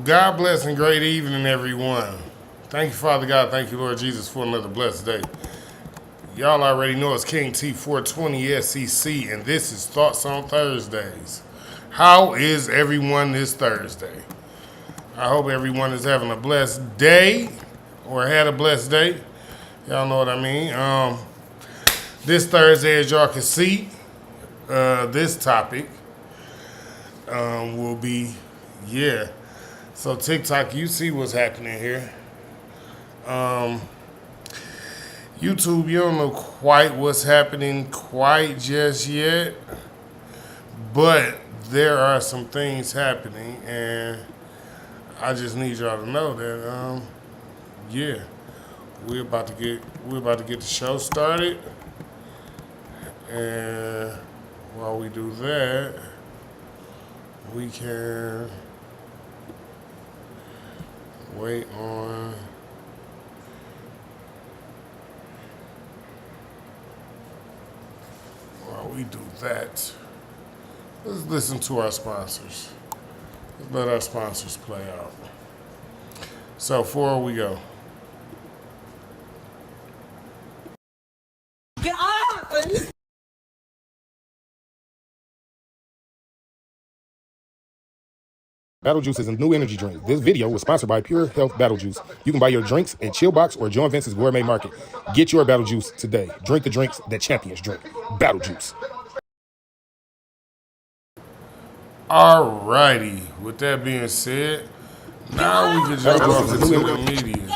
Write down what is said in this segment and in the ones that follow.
God bless and great evening, everyone. Thank you, Father God. Thank you, Lord Jesus, for another blessed day. Y'all already know it's King T420 SEC, and this is Thoughts on Thursdays. How is everyone this Thursday? I hope everyone is having a blessed day or had a blessed day. Y'all know what I mean. This Thursday, as y'all can see, this topic will be, So TikTok, you see what's happening here. YouTube, you don't know quite what's happening quite just yet, but there are some things happening, and I just need y'all to know that, we're about to get the show started, and while we do that, we can wait on. While we do that, let's listen to our sponsors. Let's let our sponsors play out. So, before we go. Get off! Battle Juice is a new energy drink. This video was sponsored by Pure Health Battle Juice. You can buy your drinks in Chill Box or Joe & Vince's Gourmet Market. Get your Battle Juice today. Drink the drinks that champions drink. Battle Juice. Alrighty. With that being said, now we can jump off into the media.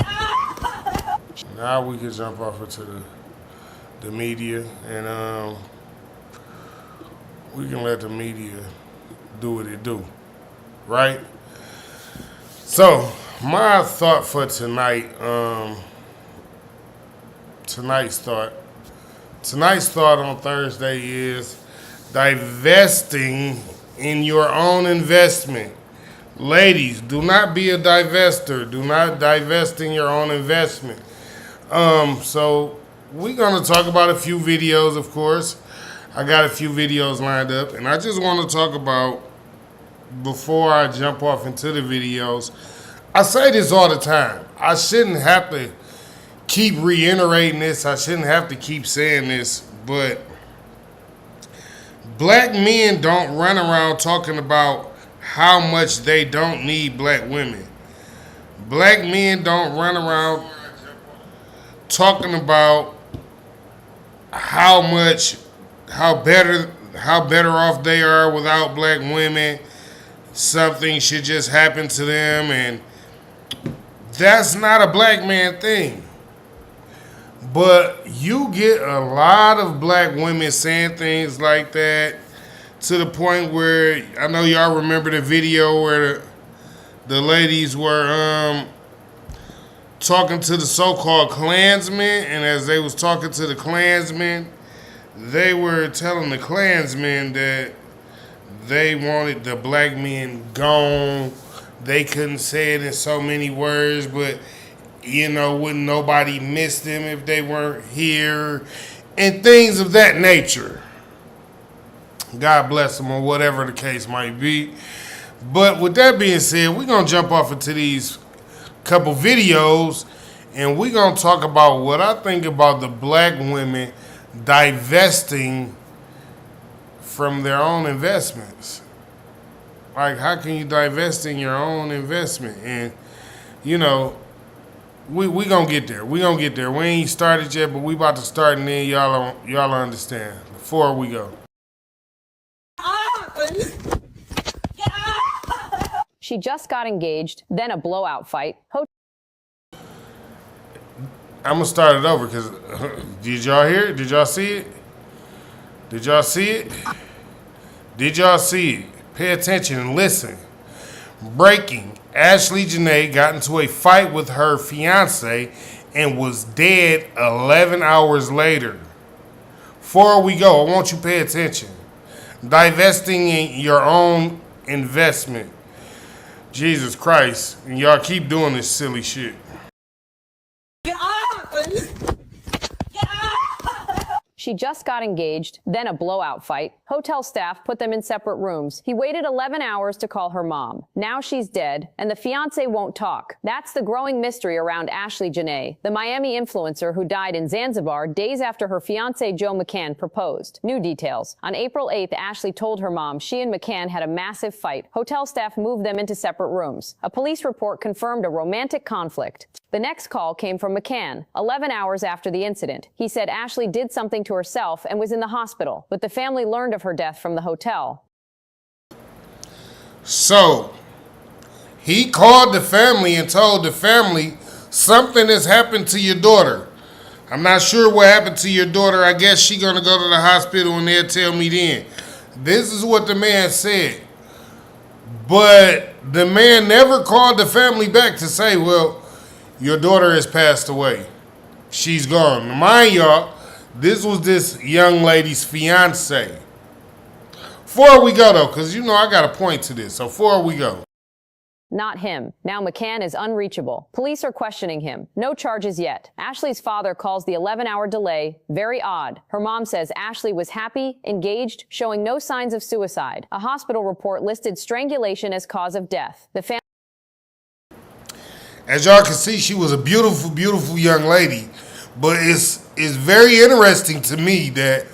Now we can jump off into the media, and we can let the media do what it do. Right? So, my thought for tonight, tonight's thought on Thursday is divesting in your own investment. Ladies, do not be a divester. Do not divest in your own investment. So we're going to talk about a few videos, of course. I got a few videos lined up, and I just want to talk about, before I jump off into the videos, I say this all the time. I shouldn't have to keep reiterating this. I shouldn't have to keep saying this, but black men don't run around talking about how much they don't need black women. Black men don't run around talking about how better off they are without black women. Something should just happen to them, and that's not a black man thing. But you get a lot of black women saying things like that, to the point where, I know y'all remember the video where the ladies were talking to the so-called Klansmen, and as they was talking to the Klansmen, they were telling the Klansmen that they wanted the black men gone. They couldn't say it in so many words, but, wouldn't nobody miss them if they weren't here, and things of that nature. God bless them, or whatever the case might be. But with that being said, we're going to jump off into these couple videos, and we're going to talk about what I think about the black women divesting from their own investments. Like, how can you divest in your own investment? And, we gonna get there. We gonna get there. We ain't started yet, but we about to start, and then y'all understand. Before we go. She just got engaged, then a blowout fight. I'm gonna start it over, because did y'all hear it? Did y'all see it? Did y'all see it? Did y'all see it? Pay attention and listen. Breaking. Ashley Janae got into a fight with her fiance and was dead 11 hours later. Before we go, I want you to pay attention. Divesting in your own investment. Jesus Christ. And y'all keep doing this silly shit. She She just got engaged, then a blowout fight. Hotel staff put them in separate rooms. He waited 11 hours to call her mom. Now she's dead, and the fiancé won't talk. That's the growing mystery around Ashley Janae, the Miami influencer who died in Zanzibar days after her fiancé Joe McCann proposed. New details. On April 8th, Ashley told her mom she and McCann had a massive fight. Hotel staff moved them into separate rooms. A police report confirmed a romantic conflict. The next call came from McCann, 11 hours after the incident. He said Ashley did something to herself and was in the hospital, but the family learned of her death from the hotel. So, he called the family and told the family something has happened to your daughter. I'm not sure what happened to your daughter. I guess she's going to go to the hospital and they'll tell me then. This is what the man said. But the man never called the family back to say, well, your daughter has passed away. She's gone. Mind y'all, this was this young lady's fiance. Before we go, though, because you know I got a point to this. So before we go. Not him. Now McCann is unreachable. Police are questioning him. No charges yet. Ashley's father calls the 11-hour delay very odd. Her mom says Ashley was happy, engaged, showing no signs of suicide. A hospital report listed strangulation as cause of death. The family. As y'all can see, she was a beautiful, beautiful young lady. But it's very interesting to me that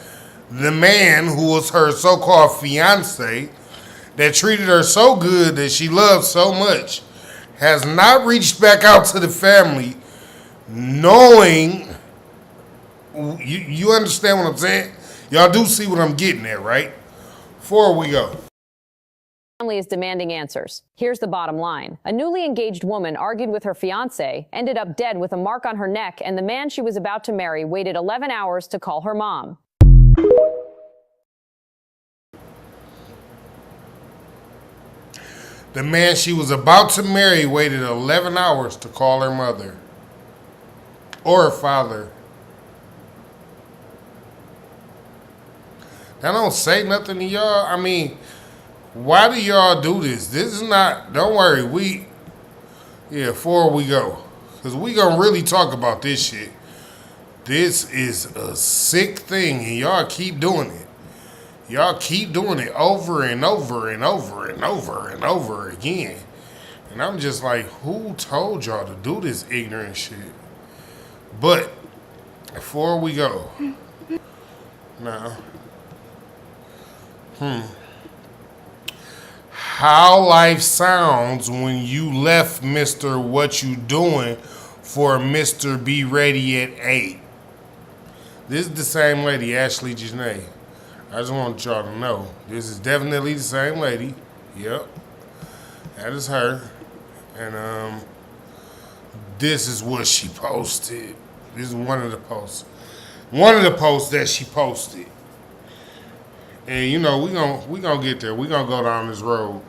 the man who was her so-called fiance that treated her so good, that she loved so much, has not reached back out to the family knowing, you understand what I'm saying? Y'all do see what I'm getting at, right? Before we go. Family is demanding answers. Here's the bottom line. A newly engaged woman argued with her fiancé, ended up dead with a mark on her neck, and the man she was about to marry waited 11 hours to call her mom. The man she was about to marry waited 11 hours to call her mother or her father. That don't say nothing to y'all. I mean, why do y'all do this? This is not, don't worry, before we go, because we gonna really talk about this shit. This is a sick thing, and y'all keep doing it. Y'all keep doing it over and over and over and over and over again. And I'm just like, who told y'all to do this ignorant shit? But before we go, now, how life sounds when you left Mr. What You Doing for Mr. Be Ready at 8. This is the same lady, Ashley Janae. I just want y'all to know, this is definitely the same lady. Yep, that is her. And this is what she posted. This is one of the posts. One of the posts that she posted. And you know, we gonna get there. We gonna go down this road.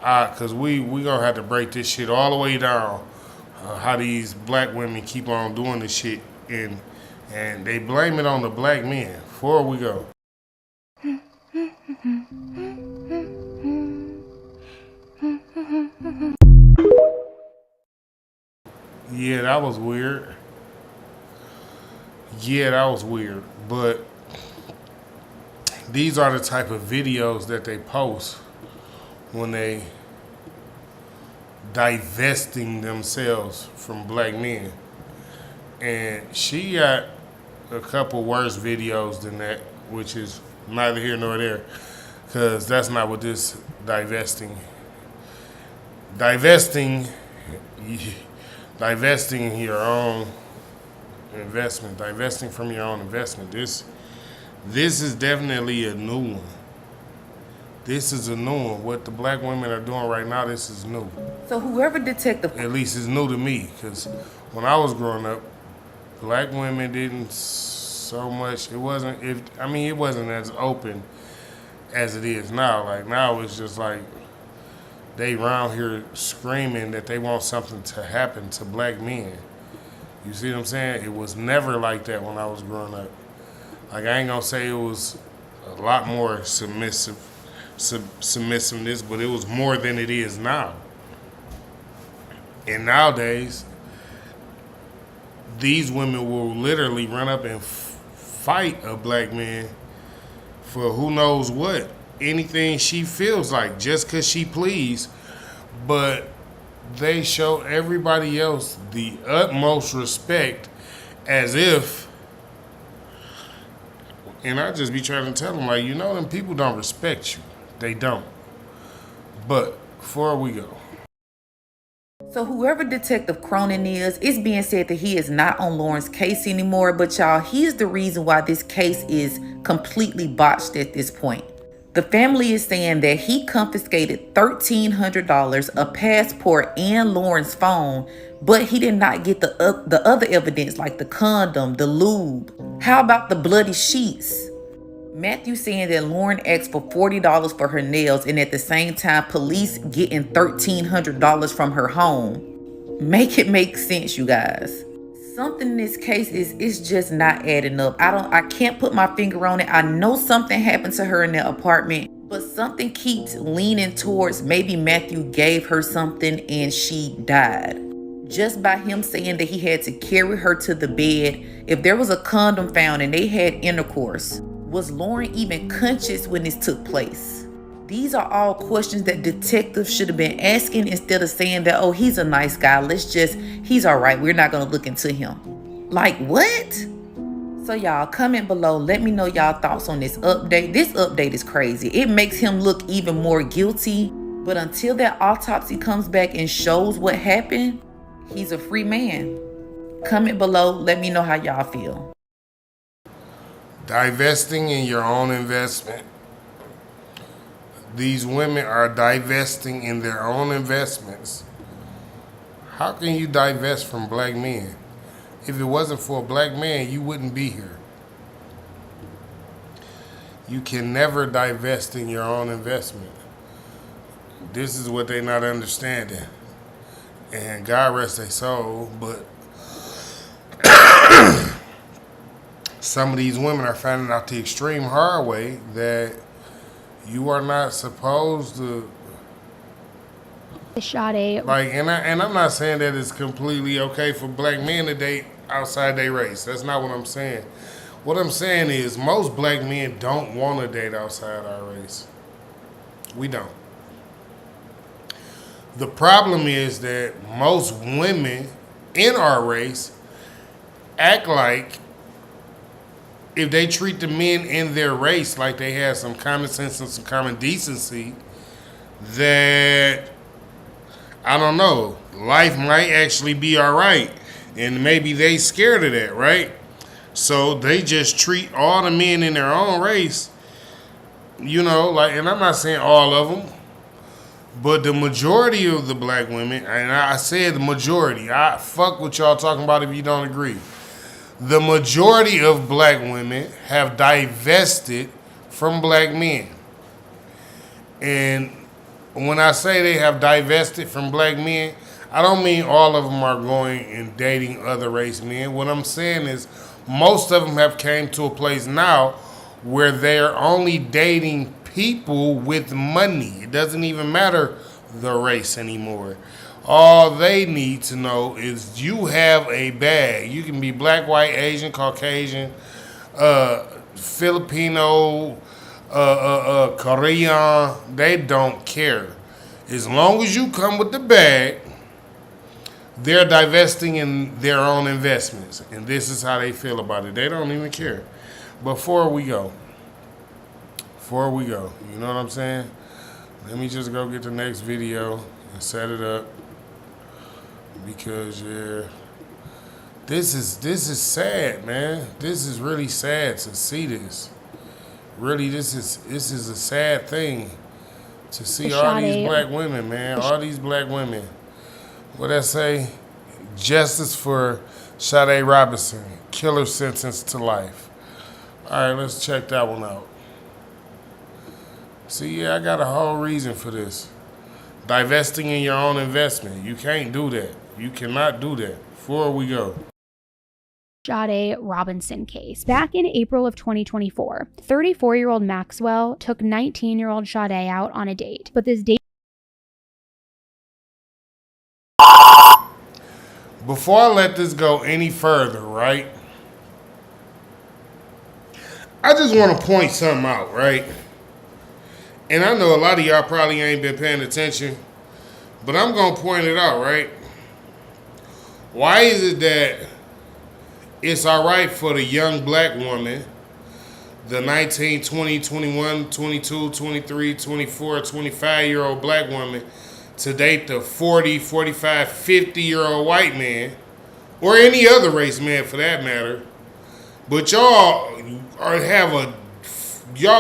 Cause we gonna have to break this shit all the way down. How these black women keep on doing this shit, and they blame it on the black men. Before we go. Yeah, that was weird. But these are the type of videos that they post when they divesting themselves from black men. And she got a couple worse videos than that, which is neither here nor there, because that's not what this divesting your own investment, divesting from your own investment. This is definitely a new one. This is a new one. What the black women are doing right now, this is new. So whoever detective, At least it's new to me, because when I was growing up, black women didn't so much. It wasn't as open as it is now. Like now, it's just like they around here screaming that they want something to happen to black men. You see what I'm saying? It was never like that when I was growing up. Like I ain't gonna say it was a lot more submissiveness, but it was more than it is now. And nowadays, these women will literally run up and fight a black man for who knows what, anything she feels like, just because she pleased. But they show everybody else the utmost respect as if, and I just be trying to tell them, like, you know, them people don't respect you. They don't. But before we go, So whoever Detective Cronin is, it's being said that he is not on Lauren's case anymore. But y'all, he's the reason why this case is completely botched at this point. The family is saying that he confiscated $1,300, a passport, and Lauren's phone, but he did not get the other evidence like the condom, the lube. How about the bloody sheets? Matthew saying that Lauren asked for $40 for her nails, and at the same time, police getting $1,300 from her home. Make it make sense, you guys. Something in this case is just not adding up. I can't put my finger on it. I know something happened to her in the apartment, but something keeps leaning towards maybe Matthew gave her something and she died. Just by him saying that he had to carry her to the bed, if there was a condom found and they had intercourse, was Lauren even conscious when this took place? These are all questions that detectives should have been asking instead of saying that, oh, he's a nice guy. He's all right. We're not going to look into him. Like, what? So y'all, comment below. Let me know y'all thoughts on this update. This update is crazy. It makes him look even more guilty. But until that autopsy comes back and shows what happened, he's a free man. Comment below. Let me know how y'all feel. divesting in your own investment. These women are divesting in their own investments. How can you divest from black men? If it wasn't for a black man, you wouldn't be here. You can never divest in your own investment. This is what they're not understanding. And God rest their soul, but some of these women are finding out the extreme hard way that you are not supposed to Sade. and I'm not saying that it's completely okay for black men to date outside their race. That's not what I'm saying. What I'm saying is most black men don't want to date outside our race. We don't. The problem is that most women in our race act like if they treat the men in their race like they have some common sense and some common decency, that, I don't know, life might actually be all right. And maybe they scared of that, right? So they just treat all the men in their own race, and I'm not saying all of them, but the majority of the black women, and I said the majority, I fuck what y'all talking about if you don't agree. The majority of black women have divested from black men. And when I say they have divested from black men, I don't mean all of them are going and dating other race men. What I'm saying is most of them have came to a place now where they're only dating people with money. It doesn't even matter the race anymore. All they need to know is you have a bag. You can be black, white, Asian, Caucasian, Filipino, Korean. They don't care. As long as you come with the bag, they're divesting in their own investments. And this is how they feel about it. They don't even care. Before we go, you know what I'm saying? Let me just go get the next video and set it up. Because this is sad, man. This is really sad to see this. Really, this is a sad thing to see all these black women, man. All these black women. What I say? Justice for Sade Robinson. Killer sentence to life. All right, let's check that one out. See, I got a whole reason for this. Divesting in your own investment. You can't do that. You cannot do that. Before we go. Sade Robinson case. Back in April of 2024, 34-year-old Maxwell took 19-year-old Sade out on a date. But this date... Before I let this go any further, right? I just want to point something out, right? And I know a lot of y'all probably ain't been paying attention, but I'm going to point it out, right? Why is it that it's all right for the young black woman, the 19, 20, 21, 22, 23, 24, 25-year-old black woman, to date the 40, 45, 50-year-old white man, or any other race man for that matter, but y'all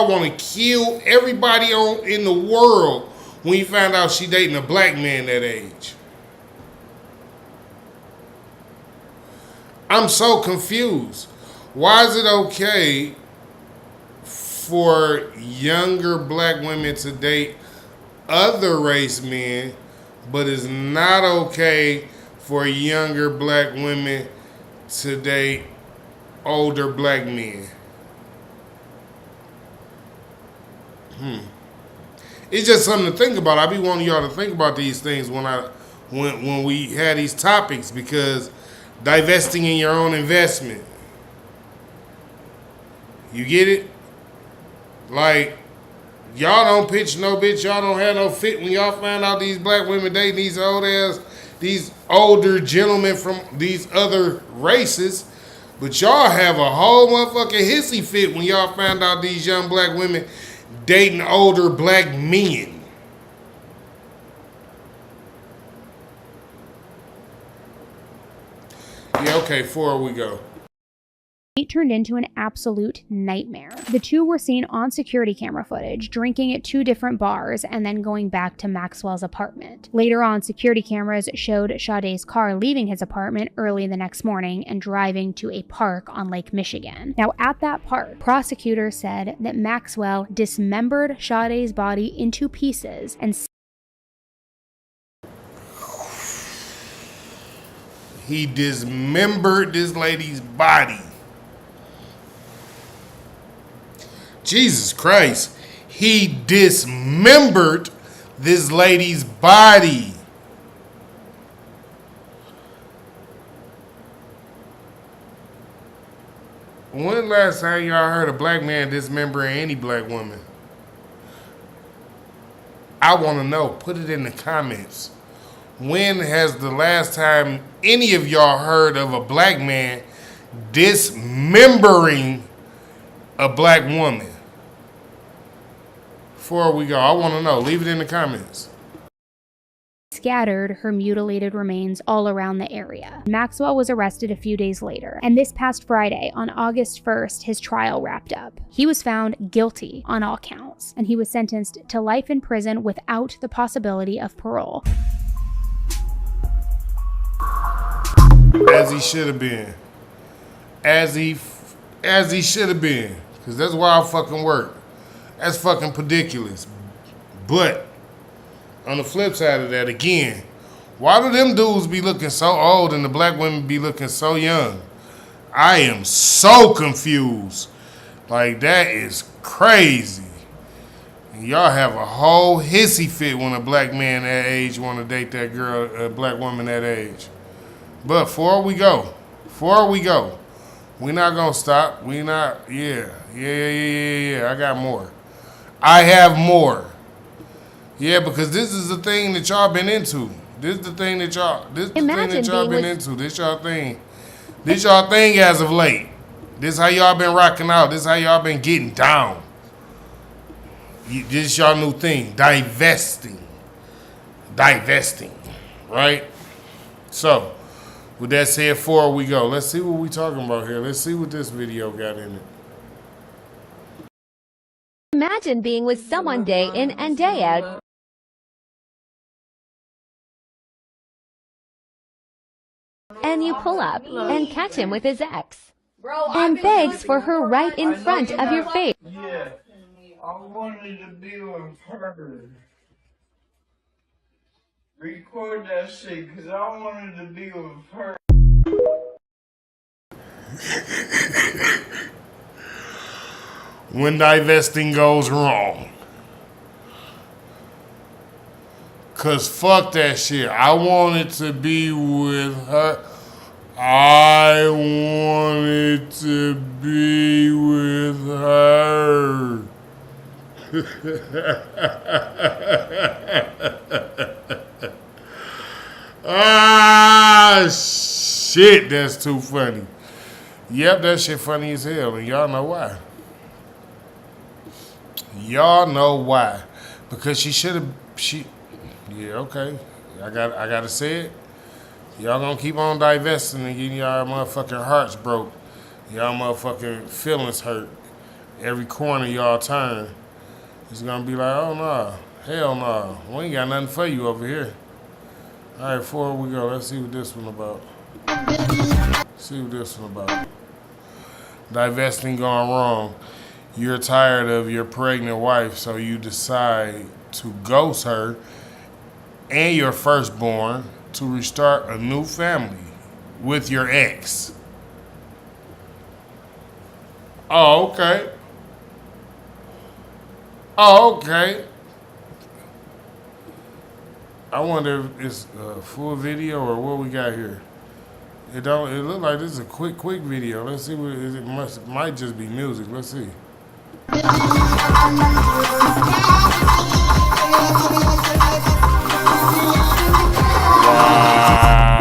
want to kill everybody in the world when you find out she dating a black man that age. I'm so confused. Why is it okay for younger black women to date other race men, but it's not okay for younger black women to date older black men? It's just something to think about. I be wanting y'all to think about these things when we had these topics, because divesting in your own investment. You get it? Like, y'all don't pitch no bitch, y'all don't have no fit when y'all find out these black women dating these older gentlemen from these other races. But y'all have a whole motherfucking hissy fit when y'all find out these young black women dating older black men. Yeah, okay, before we go. It turned into an absolute nightmare. The two were seen on security camera footage, drinking at two different bars and then going back to Maxwell's apartment. Later on, security cameras showed Sade's car leaving his apartment early the next morning and driving to a park on Lake Michigan. Now, at that park, prosecutors said that Maxwell dismembered Sade's body into pieces and He dismembered this lady's body. Jesus Christ. He dismembered this lady's body. When last time y'all heard a black man dismembering any black woman? I want to know. Put it in the comments. When has the last time any of y'all heard of a black man dismembering a black woman? Before we go, I want to know. Leave it in the comments. scattered her mutilated remains all around the area. Maxwell was arrested a few days later, and this past Friday, on August 1st, his trial wrapped up. He was found guilty on all counts, and he was sentenced to life in prison without the possibility of parole. As he should have been. As he should have been. Because that's wild fucking work. That's fucking ridiculous. But, on the flip side of that, again, why do them dudes be looking so old and the black women be looking so young? I am so confused. Like, that is crazy. And y'all have a whole hissy fit when a black man that age want to date that girl, a black woman that age. But before we go, we're not going to stop. We not, yeah. I got more. I have more. Yeah, because this is the thing that y'all been into. This is the thing that y'all been into. This y'all thing. This y'all thing as of late. This how y'all been rocking out. This how y'all been getting down. This y'all new thing. Divesting. Right? So, with that said, before we go, let's see what we talking about here. Let's see what this video got in it. Imagine being with someone day in and day out, and you pull up and catch him with his ex, and begs for her right in front of your face. Yeah, I wanted to be with her. Record that shit, because I wanted to be with her. When divesting goes wrong. Cause fuck that shit. I wanted to be with her. I wanted to be with her. Ah, shit, that's too funny. Yep, that shit funny as hell, and y'all know why. Y'all know why. Because yeah, okay. I gotta say it. Y'all gonna keep on divesting and getting y'all motherfucking hearts broke. Y'all motherfucking feelings hurt. Every corner y'all turn, it's gonna be like, oh no, hell no. We ain't got nothing for you over here. Alright, before we go, let's see what this one about. See what this one about. Divesting gone wrong. You're tired of your pregnant wife, so you decide to ghost her and your firstborn to restart a new family with your ex. Oh, okay. Oh, okay. I wonder if it's a full video or what we got here. It look like this is a quick video. Let's see what it is. It might just be music. Let's see.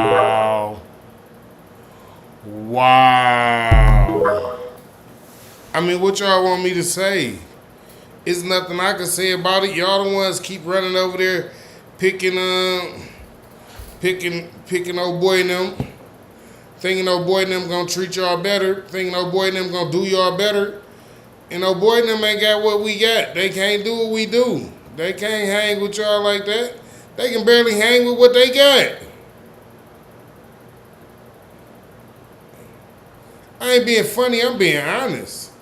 Wow. Wow. I mean, what y'all want me to say? It's nothing I can say about it. Y'all the ones keep running over there picking old boy and them. Thinking old boy and them gonna treat y'all better. Thinking old boy and them gonna do y'all better. And old boy and them ain't got what we got. They can't do what we do. They can't hang with y'all like that. They can barely hang with what they got. I ain't being funny, I'm being honest.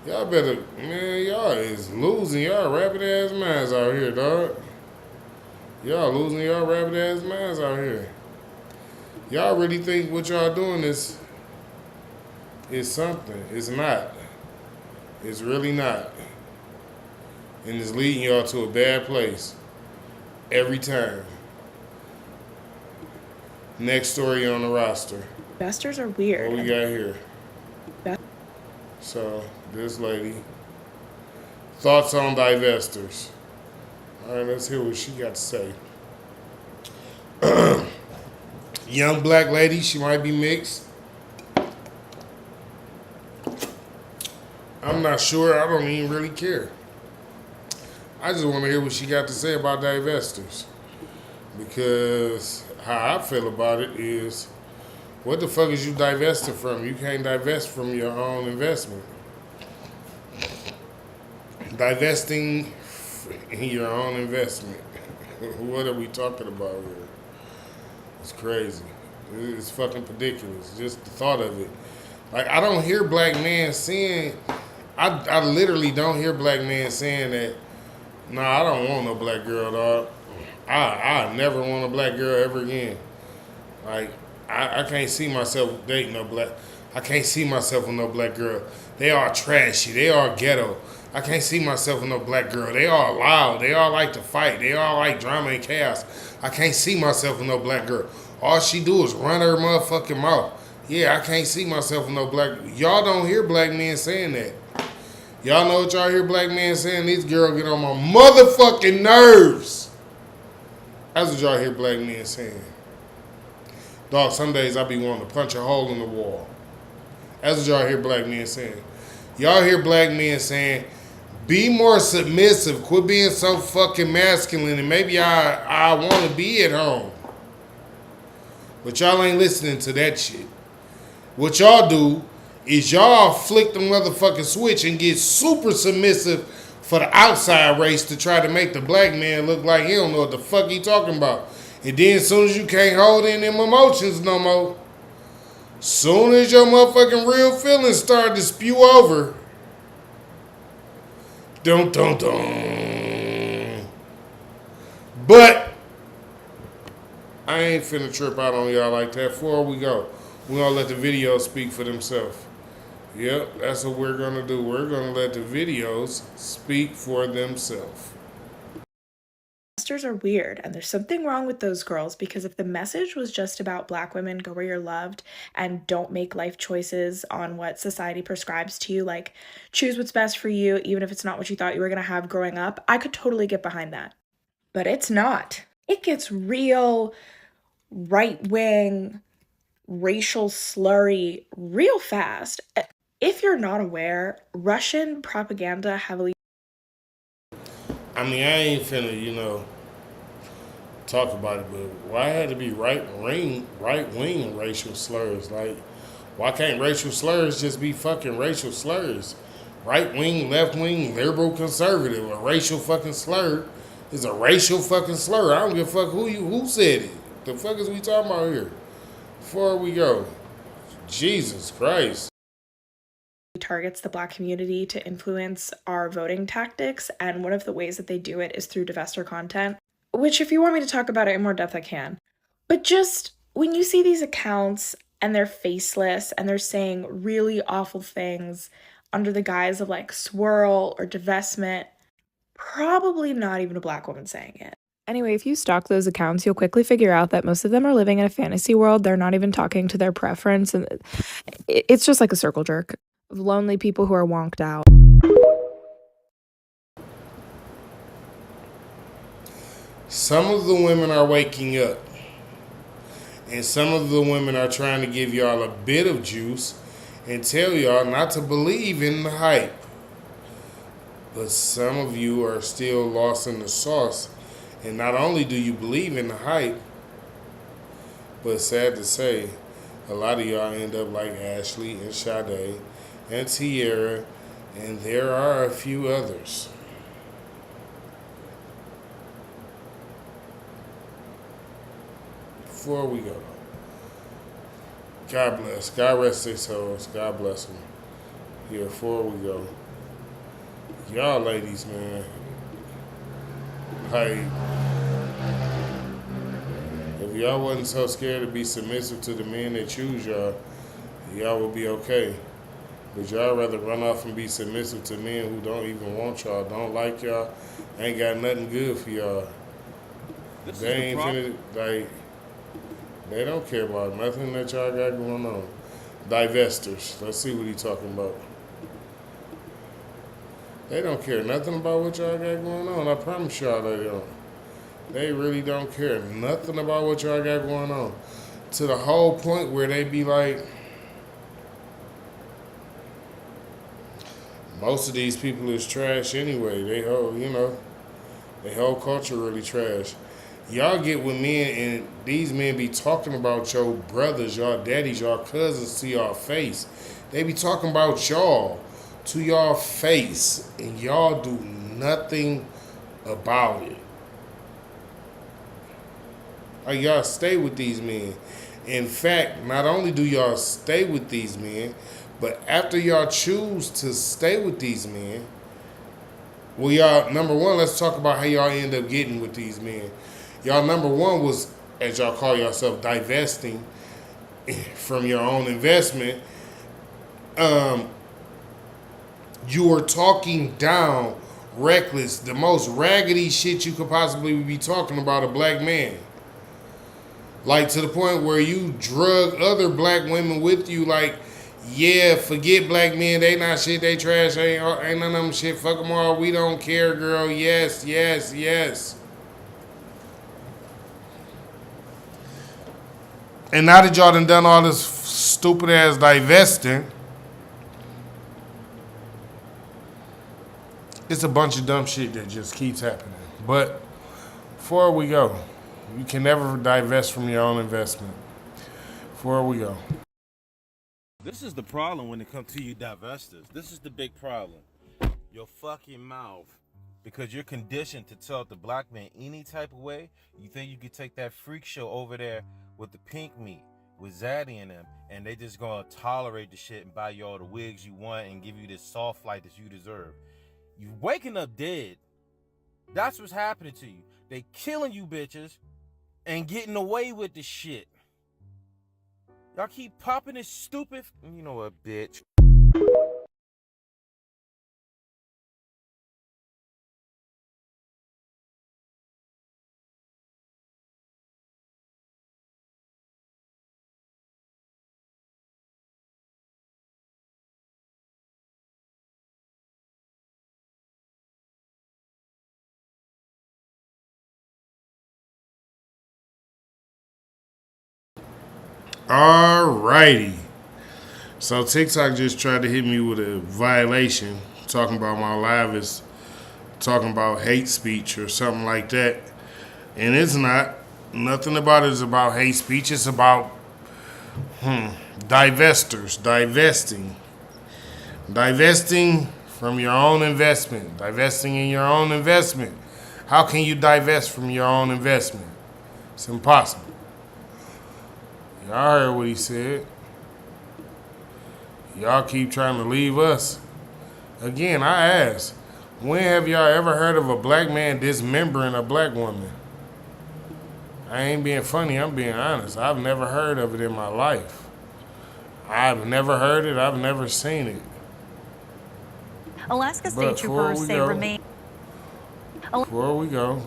Y'all better, man, y'all is losing y'all rabbit ass minds out here, dog. Y'all losing y'all rabbit ass minds out here. Y'all really think what y'all doing is something. It's not. It's really not. And it's leading y'all to a bad place. Every time. Next story on the roster. Investors are weird. What we got here? So, this lady. Thoughts on divestors. All right, let's hear what she got to say. Young black lady, she might be mixed. I'm not sure. I don't even really care. I just want to hear what she got to say about divestors. Because how I feel about it is, what the fuck is you divesting from? You can't divest from your own investment. Divesting in your own investment. What are we talking about here? It's crazy. It's fucking ridiculous. Just the thought of it. Like, I don't hear black men saying, I literally don't hear black men saying that, nah, I don't want no black girl, dog. I never want a black girl ever again. Like, I can't see myself dating no black. I can't see myself with no black girl. They all trashy. They all ghetto. I can't see myself with no black girl. They all loud. They all like to fight. They all like drama and chaos. I can't see myself with no black girl. All she do is run her motherfucking mouth. Yeah, I can't see myself with no black. Y'all don't hear black men saying that. Y'all know what y'all hear black men saying? These girls get on my motherfucking nerves. That's what y'all hear black men saying. Dog, some days I be wanting to punch a hole in the wall. That's what y'all hear black men saying. Y'all hear black men saying, be more submissive. Quit being so fucking masculine, and maybe I want to be at home. But y'all ain't listening to that shit. What y'all do is y'all flick the motherfucking switch and get super submissive for the outside race to try to make the black man look like he don't know what the fuck he talking about. And then as soon as you can't hold in them emotions no more, soon as your motherfucking real feelings start to spew over, dun dun dun. But I ain't finna trip out on y'all like that. Before we go, we're gonna let the videos speak for themselves. Yep, that's what we're gonna do. We're gonna let the videos speak for themselves. Divesters are weird, and there's something wrong with those girls, because if the message was just about Black women go where you're loved and don't make life choices on what society prescribes to you, like choose what's best for you, even if it's not what you thought you were going to have growing up, I could totally get behind that. But it's not. It gets real right-wing, racial slurry real fast. If you're not aware, Russian propaganda heavily... I mean, I ain't finna, talk about it, but why had to be right-wing racial slurs? Like, why can't racial slurs just be fucking racial slurs? Right-wing, left-wing, liberal, conservative. A racial fucking slur is a racial fucking slur. I don't give a fuck who said it. The fuck is we talking about here? Before we go, Jesus Christ. targets the Black community to influence our voting tactics, and one of the ways that they do it is through Divester content, which if you want me to talk about it in more depth, I can. But just when you see these accounts and they're faceless and they're saying really awful things under the guise of like swirl or divestment, probably not even a Black woman saying it. Anyway, if you stalk those accounts, you'll quickly figure out that most of them are living in a fantasy world. They're not even talking to their preference, and it's just like a circle jerk of lonely people who are wonked out. Some of the women are waking up, and some of the women are trying to give y'all a bit of juice and tell y'all not to believe in the hype. But some of you are still lost in the sauce, and not only do you believe in the hype, but sad to say, a lot of y'all end up like Ashley and Sade and Tierra, and there are a few others. Before we go, God bless. God rest their souls. God bless them. Yeah, before we go, y'all ladies, man, like, if y'all wasn't so scared to be submissive to the men that choose y'all, y'all would be okay. But y'all rather run off and be submissive to men who don't even want y'all, don't like y'all, ain't got nothing good for y'all. They ain't finna, like, they don't care about nothing that y'all got going on. Divesters. Let's see what he's talking about. They don't care nothing about what y'all got going on. I promise y'all they don't. They really don't care nothing about what y'all got going on. To the whole point where they be like, most of these people is trash anyway. They whole culture really trash. Y'all get with men and these men be talking about your brothers, y'all daddies, y'all cousins to y'all face. They be talking about y'all to y'all face, and y'all do nothing about it. Like, y'all stay with these men. In fact, not only do y'all stay with these men, but after y'all choose to stay with these men, well, y'all, number one, let's talk about how y'all end up getting with these men. Y'all, number one was, as y'all call yourself, divesting from your own investment. You were talking down, reckless, the most raggedy shit you could possibly be talking about a black man. Like, to the point where you drug other black women with you, like, yeah, forget black men, they not shit, they trash, ain't none of them shit, fuck them all, we don't care, girl, yes, yes, yes. And now that y'all done all this stupid ass divesting, it's a bunch of dumb shit that just keeps happening. But before we go, you can never divest from your own investment. Before we go. This is the problem when it comes to you divestors. This is the big problem. Your fucking mouth. Because you're conditioned to tell the black man any type of way. You think you could take that freak show over there with the pink meat, with Zaddy and them, and they just gonna tolerate the shit and buy you all the wigs you want and give you this soft light that you deserve. You waking up dead. That's what's happening to you. They killing you bitches and getting away with the shit. Y'all keep popping this stupid, you know what, bitch. Alrighty. So TikTok just tried to hit me with a violation, talking about my live is talking about hate speech or something like that. And it's not. Nothing about it is about hate speech. It's about divestors, divesting. Divesting from your own investment. Divesting in your own investment. How can you divest from your own investment? It's impossible. Y'all heard what he said. Y'all keep trying to leave us. Again, I ask, when have y'all ever heard of a black man dismembering a black woman? I ain't being funny, I'm being honest. I've never heard of it in my life. I've never heard it, I've never seen it. Alaska State Troopers say remain. Before we go,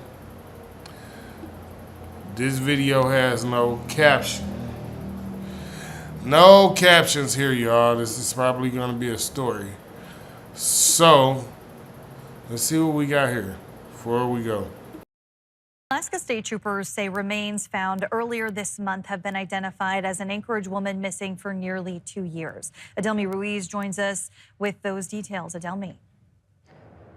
this video has no caption. No captions here, y'all. This is probably going to be a story. So, let's see what we got here before we go. Alaska State Troopers say remains found earlier this month have been identified as an Anchorage woman missing for nearly 2 years. Adelmi Ruiz joins us with those details. Adelmi.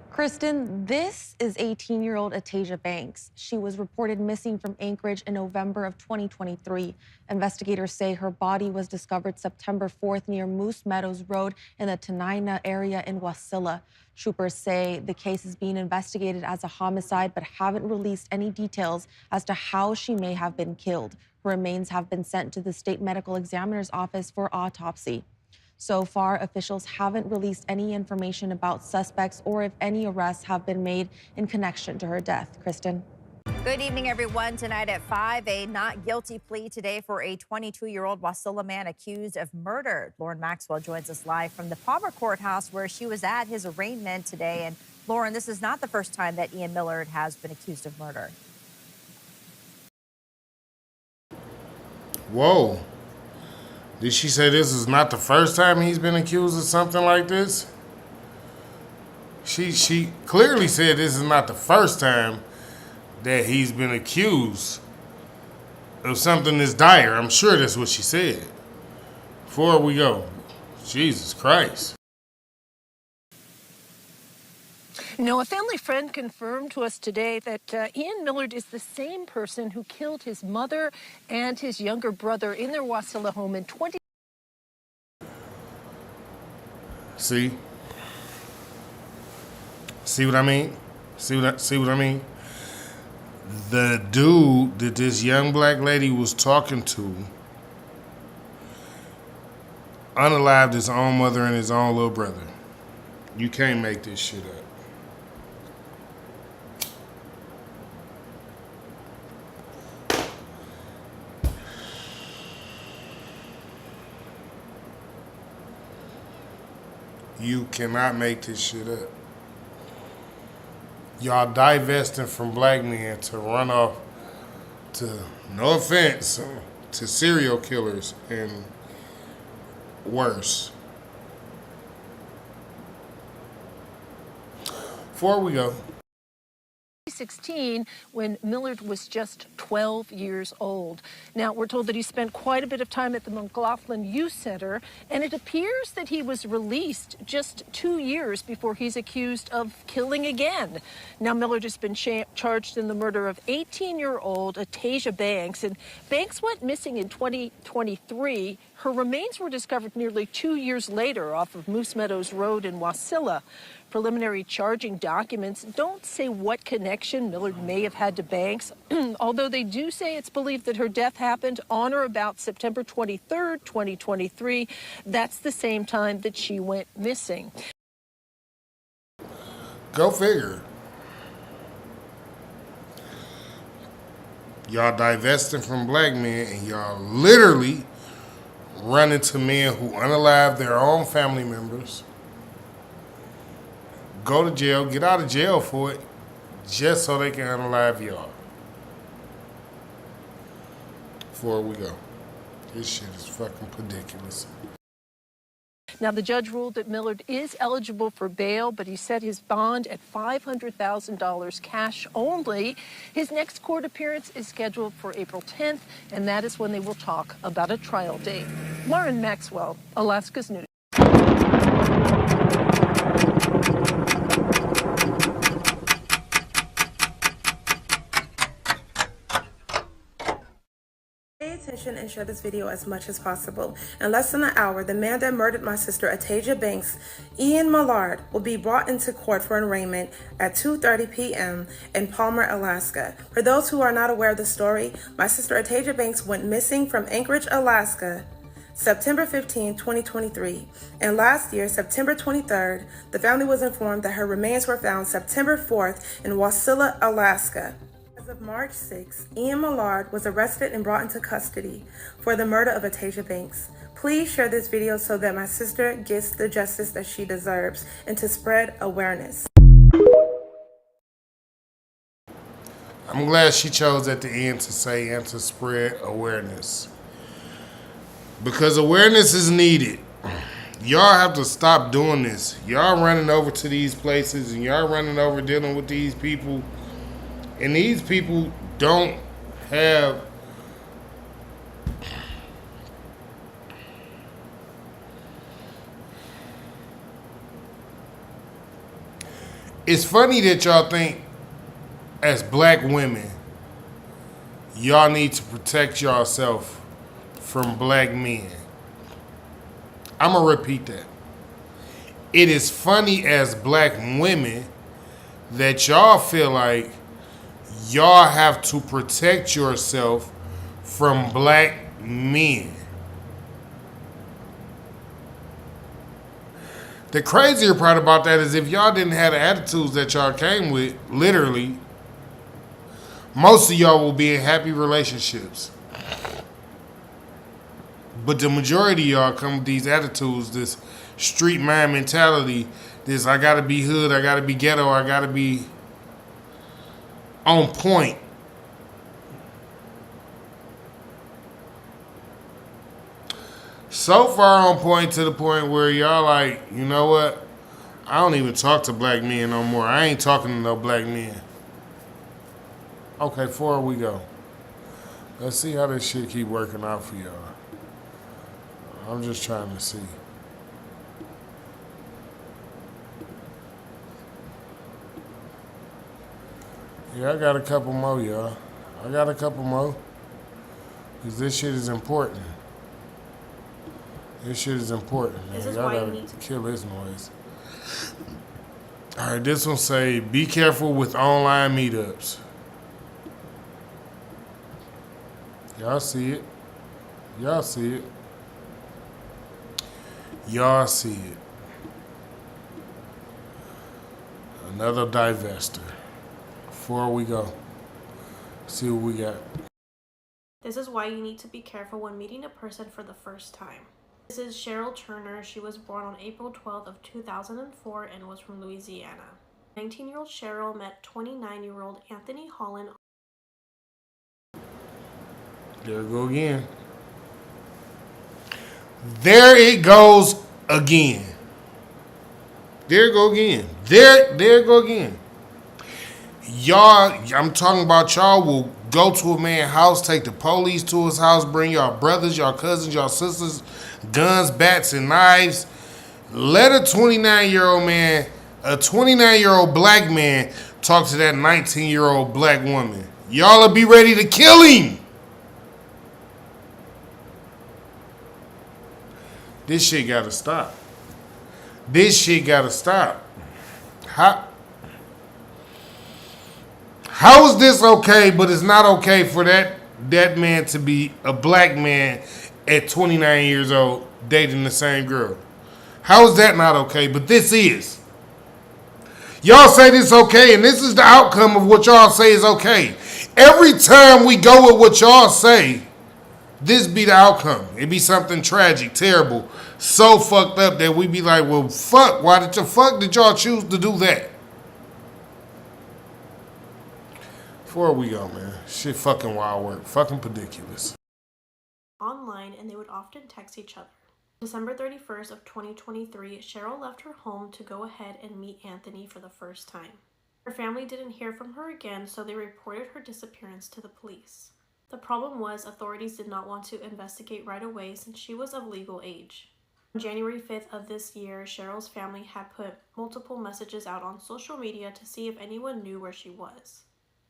Kristen, this is 18-year-old Atasia Banks. She was reported missing from Anchorage in November of 2023. Investigators say her body was discovered September 4th near Moose Meadows Road in the Tenina area in Wasilla. Troopers say the case is being investigated as a homicide, but haven't released any details as to how she may have been killed. Her remains have been sent to the state medical examiner's office for autopsy. So far, officials haven't released any information about suspects or if any arrests have been made in connection to her death. Kristen. Good evening, everyone. Tonight at 5, a not guilty plea today for a 22-year-old Wasilla man accused of murder. Lauren Maxwell joins us live from the Palmer Courthouse where she was at his arraignment today. And Lauren, this is not the first time that Ian Millard has been accused of murder. Whoa. Did she say this is not the first time he's been accused of something like this? She clearly said this is not the first time that he's been accused of something this dire. I'm sure that's what she said. Before we go, Jesus Christ. No, a family friend confirmed to us today that Ian Millard is the same person who killed his mother and his younger brother in their Wasilla home in 20. See what I mean? See what I mean? The dude that this young black lady was talking to unalived his own mother and his own little brother. You can't make this shit up. You cannot make this shit up. Y'all divesting from black men to run off to, no offense, to serial killers and worse. Before we go. 2016, when Millard was just 12 years old. Now, we're told that he spent quite a bit of time at the McLaughlin Youth Center, and it appears that he was released just 2 years before he's accused of killing again. Now, Millard has been charged in the murder of 18-year-old Atasia Banks, and Banks went missing in 2023. Her remains were discovered nearly 2 years later off of Moose Meadows Road in Wasilla. Preliminary charging documents don't say what connection Millard may have had to Banks, although they do say it's believed that her death happened on or about September 23rd, 2023. That's the same time that she went missing. Go figure. Y'all divesting from black men and y'all literally running to men who unalive their own family members. Go to jail, get out of jail for it, just so they can unalive y'all. Before we go. This shit is fucking ridiculous. Now, the judge ruled that Millard is eligible for bail, but he set his bond at $500,000 cash only. His next court appearance is scheduled for April 10th, and that is when they will talk about a trial date. Lauren Maxwell, Alaska's News. Pay attention and share this video as much as possible. In less than an hour, the man that murdered my sister, Atasia Banks, Ian Millard, will be brought into court for arraignment at 2:30 p.m. in Palmer, Alaska. For those who are not aware of the story, my sister Atasia Banks went missing from Anchorage, Alaska, September 15, 2023. And last year, September 23rd, the family was informed that her remains were found September 4th in Wasilla, Alaska. As of March 6, Ian Millard was arrested and brought into custody for the murder of Atasia Banks. Please share this video so that my sister gets the justice that she deserves and to spread awareness. I'm glad she chose at the end to say and to spread awareness. Because awareness is needed. Y'all have to stop doing this. Y'all running over to these places and y'all running over dealing with these people. And these people don't have it's funny that y'all think as black women y'all need to protect yourself from black men. I'm gonna repeat that. It is funny as black women that y'all feel like y'all have to protect yourself from black men. The crazier part about that is if y'all didn't have the attitudes that y'all came with, literally, most of y'all will be in happy relationships. But the majority of y'all come with these attitudes, this street mind mentality, this I gotta be hood, I gotta be ghetto, I gotta be on point. So far on point to the point where y'all like, you know what? I don't even talk to black men no more. I ain't talking to no black men. Okay, before we go, let's see how this shit keep working out for y'all. I'm just trying to see. Yeah, I got a couple more, y'all. I got a couple more. Because this shit is important. This shit is important, man. Y'all gotta kill this noise. Alright, this one say, be careful with online meetups. Y'all see it. Y'all see it. Y'all see it. Another divester. Before we go, see what we got. This is why you need to be careful when meeting a person for the first time. This is Cheryl Turner. She was born on April 12th of 2004 and was from Louisiana. 19-year-old Cheryl met 29-year-old Anthony Holland. There it go again. There it goes again. There it go again. There it go again. Y'all, I'm talking about y'all will go to a man's house, take the police to his house, bring y'all brothers, y'all cousins, y'all sisters, guns, bats, and knives. Let a 29-year-old man, a 29-year-old black man talk to that 19-year-old black woman. Y'all will be ready to kill him. This shit gotta stop. This shit gotta stop. How is this okay, but it's not okay for that man to be a black man at 29 years old dating the same girl? How is that not okay? But this is. Y'all say this okay, and this is the outcome of what y'all say is okay. Every time we go with what y'all say, this be the outcome. It be something tragic, terrible, so fucked up that we be like, well, fuck, why the fuck did y'all choose to do that? Before we go, man, shit fucking wild work, fucking ridiculous. Online, and they would often text each other. December 31st of 2023, Cheryl left her home to go ahead and meet Anthony for the first time. Her family didn't hear from her again, so they reported her disappearance to the police. The problem was authorities did not want to investigate right away since she was of legal age. On January 5th of this year, Cheryl's family had put multiple messages out on social media to see if anyone knew where she was.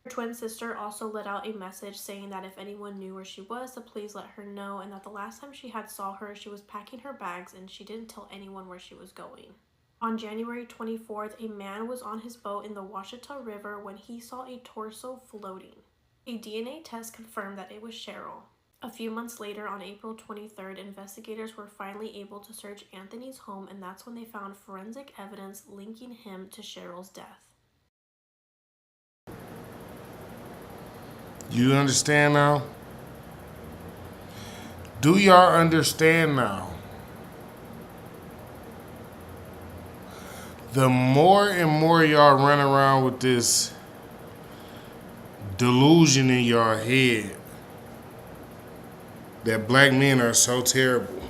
Her twin sister also let out a message saying that if anyone knew where she was, to please let her know, and that the last time she had saw her, she was packing her bags and she didn't tell anyone where she was going. On January 24th, a man was on his boat in the Washita River when he saw a torso floating. A DNA test confirmed that it was Cheryl. A few months later, on April 23rd, investigators were finally able to search Anthony's home, and that's when they found forensic evidence linking him to Cheryl's death. You understand now? Do y'all understand now? The more and more y'all run around with this delusion in your head that black men are so terrible,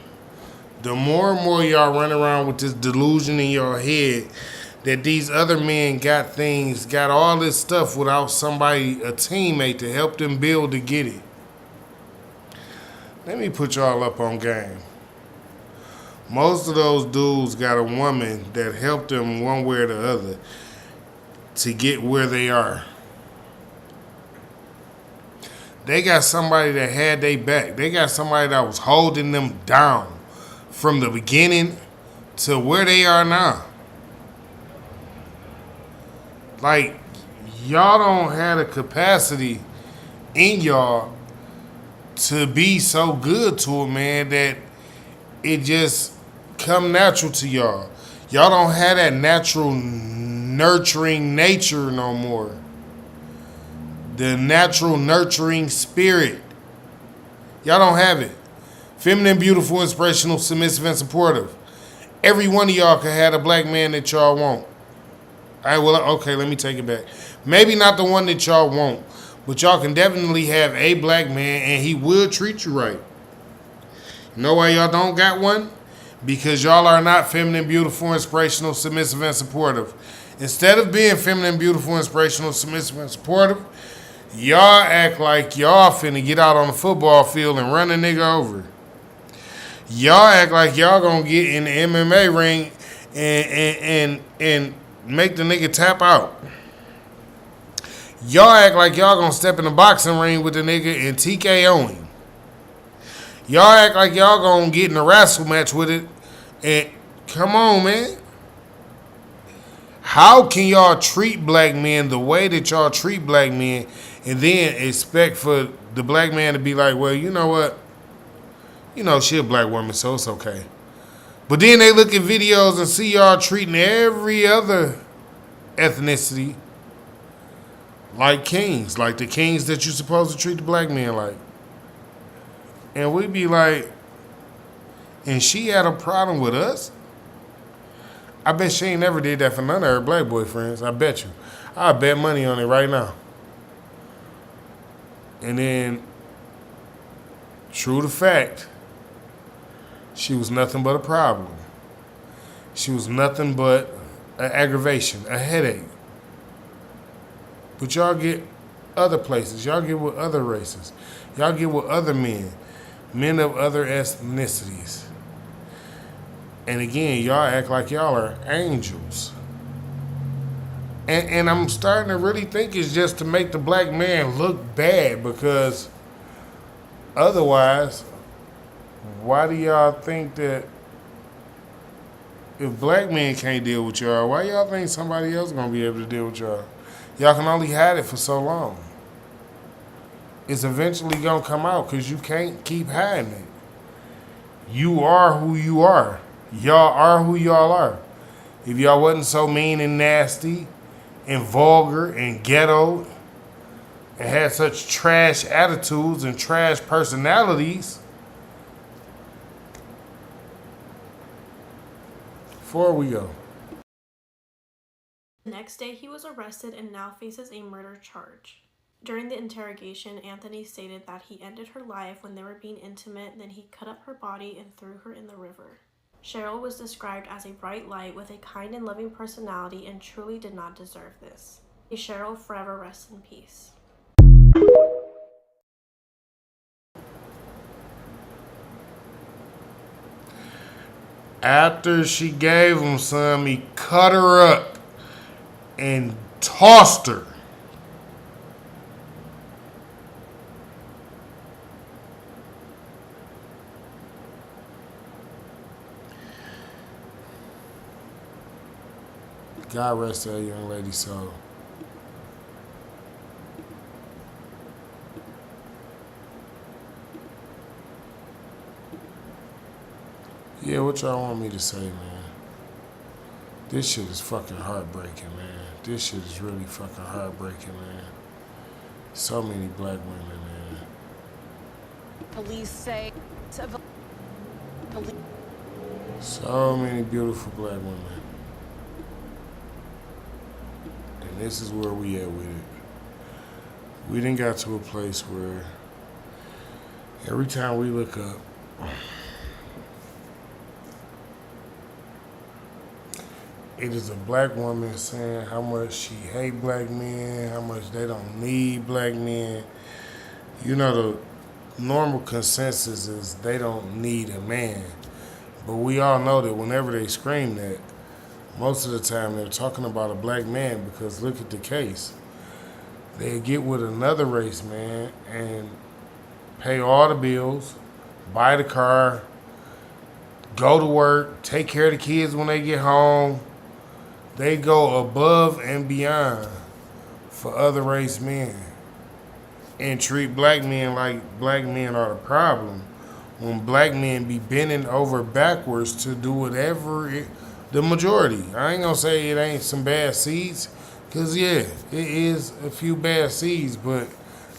the more and more y'all run around with this delusion in your head that these other men got all this stuff without somebody, a teammate, to help them build to get it. Let me put y'all up on game. Most of those dudes got a woman that helped them one way or the other to get where they are. They got somebody that had their back. They got somebody that was holding them down from the beginning to where they are now. Like, y'all don't have the capacity in y'all to be so good to a man that it just come natural to y'all. Y'all don't have that natural nurturing nature no more. The natural nurturing spirit. Y'all don't have it. Feminine, beautiful, inspirational, submissive, and supportive. Every one of y'all can have a black man that y'all want. Okay, let me take it back. Maybe not the one that y'all want, but y'all can definitely have a black man and he will treat you right. You know why y'all don't got one? Because y'all are not feminine, beautiful, inspirational, submissive, and supportive. Instead of being feminine, beautiful, inspirational, submissive, and supportive, y'all act like y'all finna get out on the football field and run a nigga over. Y'all act like y'all gonna get in the MMA ring and make the nigga tap out. Y'all act like y'all gonna step in the boxing ring with the nigga and TKO him. Y'all act like y'all gonna get in a wrestle match with it. And come on, man. How can y'all treat black men the way that y'all treat black men and then expect for the black man to be like, well, you know what? You know, she a black woman, so it's okay. But then they look at videos and see y'all treating every other ethnicity like kings, like the kings that you're supposed to treat the black men like. And we be like, and she had a problem with us? I bet she ain't never did that for none of her black boyfriends. I bet you. I bet money on it right now. And then, true to fact, she was nothing but a problem. She was nothing but an aggravation, a headache. But y'all get other places. Y'all get with other races. Y'all get with other men. Men of other ethnicities. And again, y'all act like y'all are angels. And I'm starting to really think it's just to make the black man look bad, because otherwise, why do y'all think that if black men can't deal with y'all, why y'all think somebody else gonna be able to deal with y'all? Y'all can only hide it for so long. It's eventually gonna come out because you can't keep hiding it. You are who you are. Y'all are who y'all are. If y'all wasn't so mean and nasty and vulgar and ghetto and had such trash attitudes and trash personalities, before we go. The next day, he was arrested and now faces a murder charge. During the interrogation, Anthony stated that he ended her life when they were being intimate, then he cut up her body and threw her in the river. Cheryl was described as a bright light with a kind and loving personality and truly did not deserve this. May Cheryl forever rest in peace. After she gave him some, he cut her up and tossed her. God rest that young lady's soul. Yeah, what y'all want me to say, man? This shit is fucking heartbreaking, man. This shit is really fucking heartbreaking, man. So many black women, man. Police say... So many beautiful black women. And this is where we at with it. We done got to a place where every time we look up, it is a black woman saying how much she hate black men, how much they don't need black men. You know, the normal consensus is they don't need a man. But we all know that whenever they scream that, most of the time they're talking about a black man, because look at the case. They get with another race man and pay all the bills, buy the car, go to work, take care of the kids when they get home. They go above and beyond for other race men and treat black men like black men are the problem, when black men be bending over backwards to do whatever the majority. I ain't gonna say it ain't some bad seeds, because yeah, it is a few bad seeds, but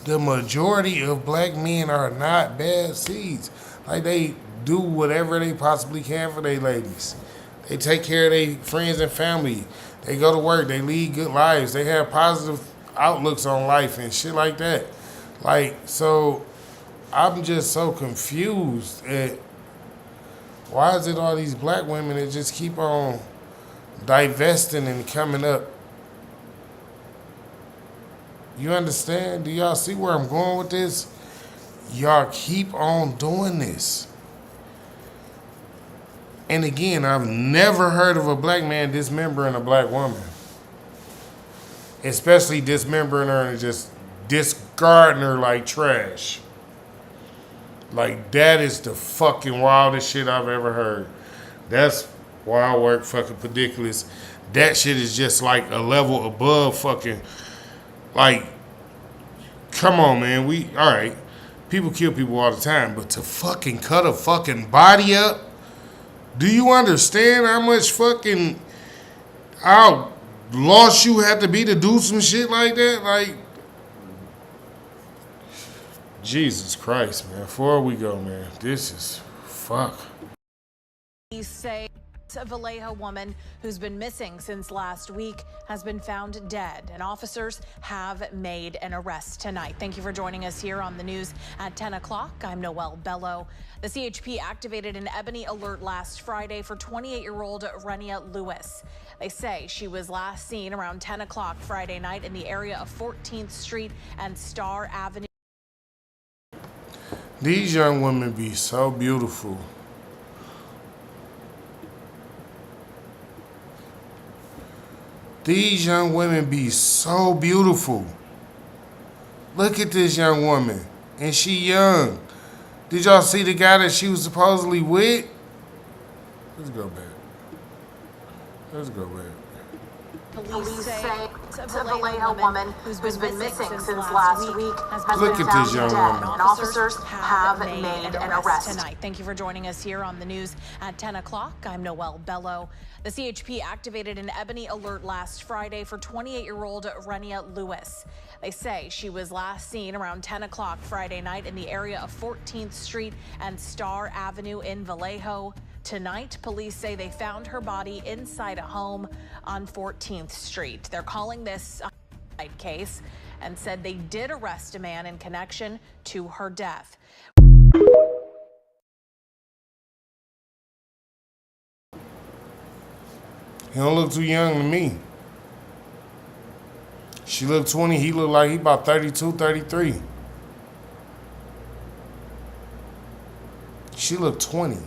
the majority of black men are not bad seeds. Like, they do whatever they possibly can for their ladies. They take care of their friends and family. They go to work. They lead good lives. They have positive outlooks on life and shit like that. Like, so I'm just so confused at why is it all these black women that just keep on divesting and coming up? You understand? Do y'all see where I'm going with this? Y'all keep on doing this. And again, I've never heard of a black man dismembering a black woman. Especially dismembering her and just discarding her like trash. Like, that is the fucking wildest shit I've ever heard. That's wild work, fucking ridiculous. That shit is just like a level above fucking, like, come on, man. All right, people kill people all the time, but to fucking cut a fucking body up, do you understand how much fucking, how lost you have to be to do some shit like that? Like, Jesus Christ, man. Before we go, man, this is fuck. Police say a Vallejo woman who's been missing since last week has been found dead, and officers have made an arrest tonight. Thank you for joining us here on the news at 10 o'clock. I'm Noelle Bello. The CHP activated an Ebony alert last Friday for 28-year-old Renia Lewis. They say she was last seen around 10 o'clock Friday night in the area of 14th Street and Star Avenue. These young women be so beautiful. These young women be so beautiful. Look at this young woman. And she young. Did y'all see the guy that she was supposedly with? Let's go back. Let's go back. Police say a Vallejo woman who's been missing since last week has been Look at this young woman. and officers have made an arrest tonight. Thank you for joining us here on the news at 10 o'clock. I'm Noelle Bello. The CHP activated an Ebony alert last Friday for 28-year-old Renia Lewis. They say she was last seen around 10 o'clock Friday night in the area of 14th Street and Star Avenue in Vallejo. Tonight, police say they found her body inside a home on 14th Street. They're calling this a homicide case, and said they did arrest a man in connection to her death. He don't look too young to me. She look 20, he look like he about 32, 33. She look 20.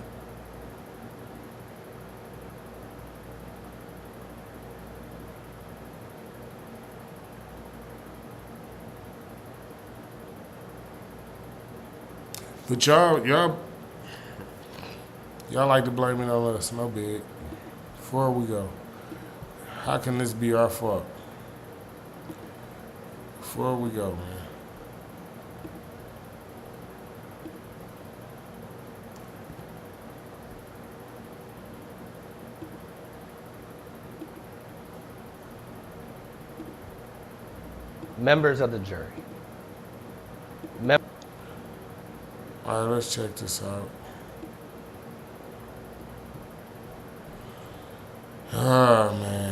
But y'all like to blame it on us, no big. Before we go, how can this be our fault? Before we go, man. Members of the jury. All right, let's check this out. Oh, man.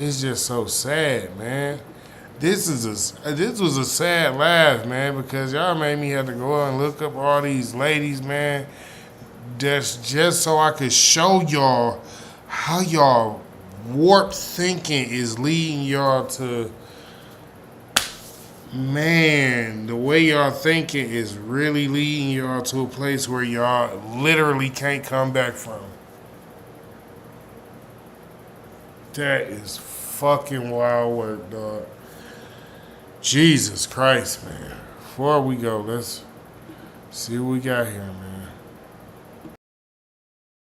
It's just so sad, man. This was a sad laugh, man, because y'all made me have to go and look up all these ladies, man. That's just so I could show y'all how y'all warped thinking is leading y'all to, man, the way y'all thinking is really leading y'all to a place where y'all literally can't come back from. That is fucking wild work, dog. Jesus Christ, man. Before we go, let's see what we got here, man.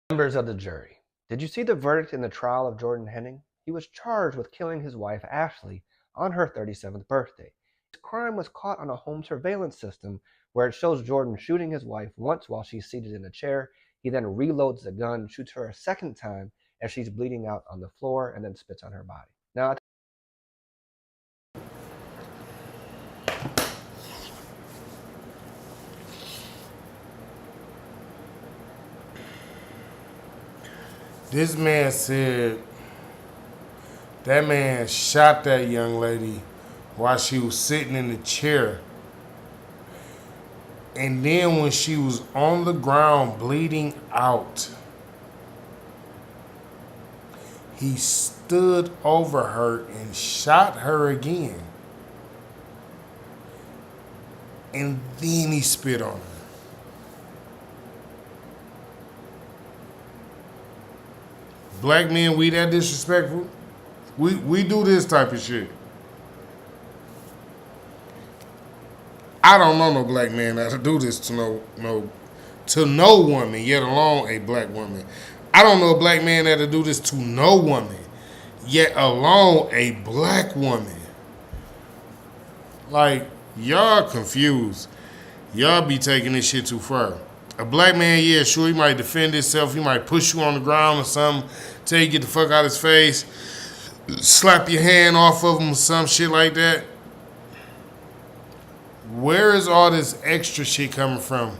Members of the jury. Did you see the verdict in the trial of Jordan Henning? He was charged with killing his wife, Ashley, on her 37th birthday. His crime was caught on a home surveillance system where it shows Jordan shooting his wife once while she's seated in a chair. He then reloads the gun, shoots her a second time as she's bleeding out on the floor, and then spits on her body. Now, this man said that man shot that young lady while she was sitting in the chair. And then when she was on the ground bleeding out, he stood over her and shot her again. And then he spit on her. Black men, we that disrespectful? We do this type of shit. I don't know no black man that to do this to no woman, yet alone a black woman. I don't know a black man that'll do this to no woman, yet alone a black woman. Like, y'all confused. Y'all be taking this shit too far. A black man, yeah, sure, he might defend himself. He might push you on the ground or something, tell you get the fuck out of his face, slap your hand off of him or some shit like that. Where is all this extra shit coming from?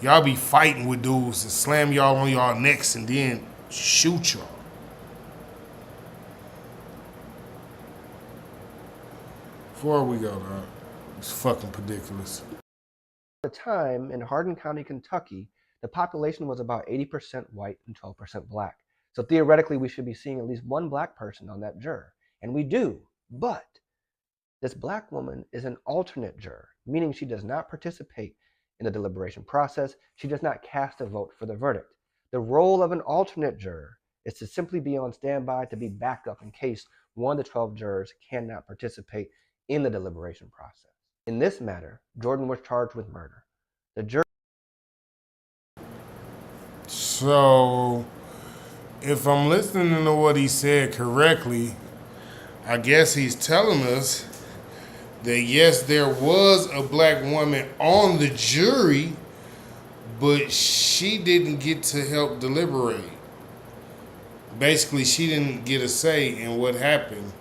Y'all be fighting with dudes and slam y'all on y'all necks and then shoot y'all. Before we go, dog, it's fucking ridiculous. At the time, in Hardin County, Kentucky, the population was about 80% white and 12% black. So theoretically, we should be seeing at least one black person on that juror. And we do, but this black woman is an alternate juror, meaning she does not participate in the deliberation process. She does not cast a vote for the verdict. The role of an alternate juror is to simply be on standby to be backup in case one of the 12 jurors cannot participate in the deliberation process. In this matter, Jordan was charged with murder. The jury. So, if I'm listening to what he said correctly, I guess he's telling us that yes, there was a black woman on the jury, but she didn't get to help deliberate. Basically, she didn't get a say in what happened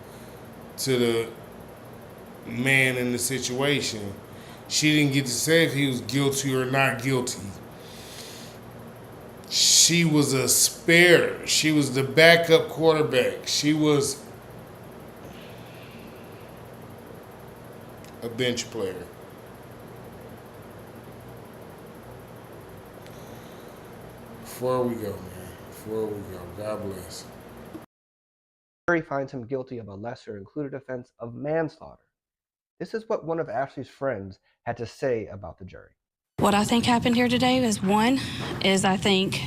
to the man in the situation. She didn't get to say if he was guilty or not guilty. She was a spare. She was the backup quarterback. She was bench player. Before we go, man. Before we go. God bless. The jury finds him guilty of a lesser included offense of manslaughter. This is what one of Ashley's friends had to say about the jury. What I think happened here today is I think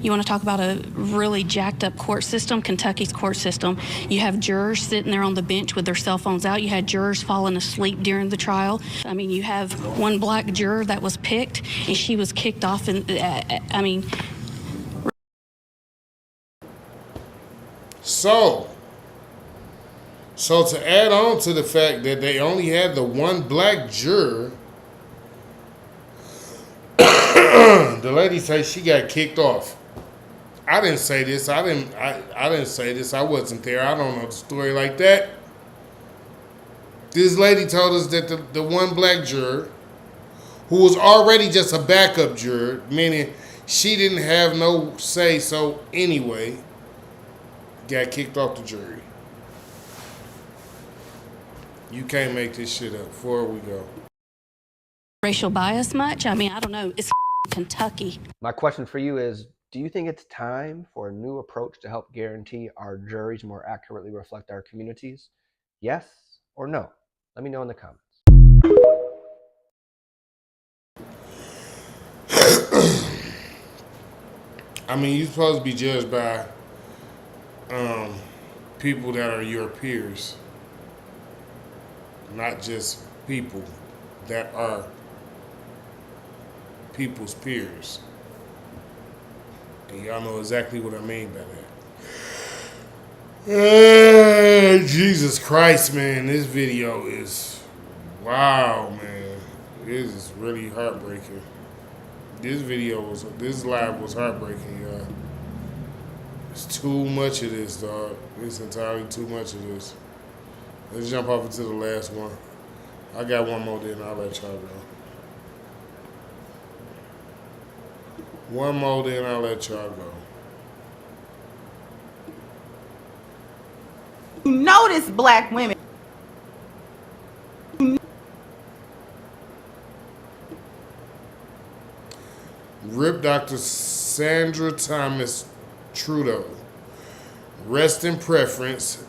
you want to talk about a really jacked up court system, Kentucky's court system. You have jurors sitting there on the bench with their cell phones out. You had jurors falling asleep during the trial. I mean, you have one black juror that was picked and she was kicked off. And So to add on to the fact that they only had the one black juror, the lady says she got kicked off. I didn't say this. I didn't say this. I wasn't there. I don't know the story like that. This lady told us that the one black juror, who was already just a backup juror, meaning she didn't have no say so anyway, got kicked off the jury. You can't make this shit up. Before we go. racial bias much. I mean, I don't know. It's Kentucky. My question for you is, do you think it's time for a new approach to help guarantee our juries more accurately reflect our communities? Yes or no? Let me know in the comments. I mean, you're supposed to be judged by people that are your peers, not just people that are people's peers. And y'all know exactly what I mean by that. Jesus Christ, man, this video is wow, man. This is really heartbreaking. This live was heartbreaking, y'all. It's too much of this, dog. It's entirely too much of this. Let's jump off into the last one. I got one more, then I'll let y'all go. One more, then I'll let y'all go. You notice black women. Rip Dr. Sandra Thomas Trudeau. Rest in preference